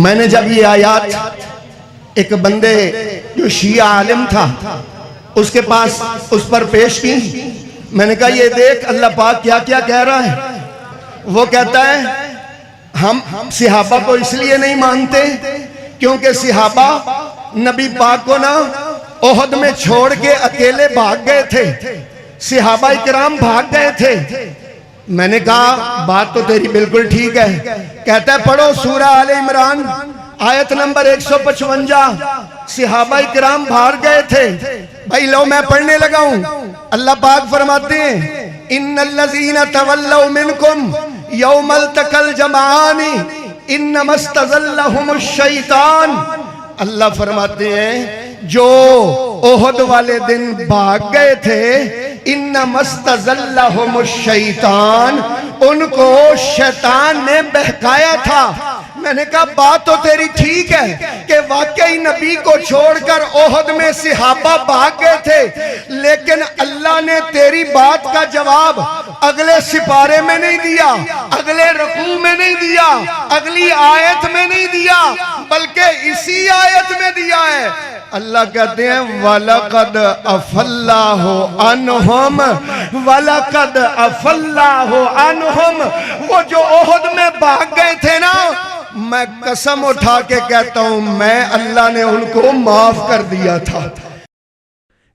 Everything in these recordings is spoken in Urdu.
میں نے جب یہ آیات ایک بندے جو شیعہ عالم تھا اس کے پاس اس پر پیش کی، میں نے کہا یہ دیکھ اللہ پاک کیا کیا کہہ رہا ہے۔ وہ کہتا ہے ہم صحابہ کو اس لیے نہیں مانتے کیونکہ صحابہ نبی پاک کو نا احد میں چھوڑ کے اکیلے بھاگ گئے تھے، صحابہ اکرام بھاگ گئے تھے۔ میں نے کہا بات تو تیری بالکل ٹھیک ہے۔ کہتا ہے پڑھو سورہ آل عمران آیت نمبر 155، صحابہ اکرام بھاگ گئے تھے۔ بھائی لو میں پڑھنے لگا ہوں۔ اللہ پاک فرماتے ہیں ان الذین تولوا منکم یوم التقى الجمعان انما استزلهم الشیطان۔ اللہ فرماتے ہیں جو احد والے دن بھاگ گئے تھے انما استزلهم الشیطان، ان کو شیطان نے بہکایا تھا۔ میں نے کہا بات تو تیری ٹھیک ہے کہ واقعی نبی کو چھوڑ کر احد میں صحابہ بھاگ گئے تھے، لیکن اللہ نے تیری بات کا جواب اگلے سپارے میں نہیں دیا، اگلے رکوع میں نہیں دیا، اگلی آیت میں نہیں دیا، بلکہ اسی آیت میں دیا ہے۔ اللہ کہتے ہیں وَلَقَدْ عَفَا اللَّهُ عَنْهُمْ وَلَقَدْ عَفَا اللَّهُ عَنْهُمْ۔ وہ جو احد میں بھاگ گئے تھے نا، میں قسم اٹھا کے کہتا ہوں میں اللہ نے ان کو معاف کر دیا تھا۔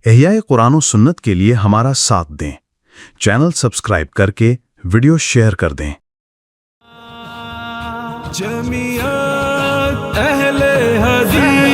احیاء قرآن و سنت کے لیے ہمارا ساتھ دیں، چینل سبسکرائب کر کے ویڈیو شیئر کر دیں۔ جمعیت اہل حدیث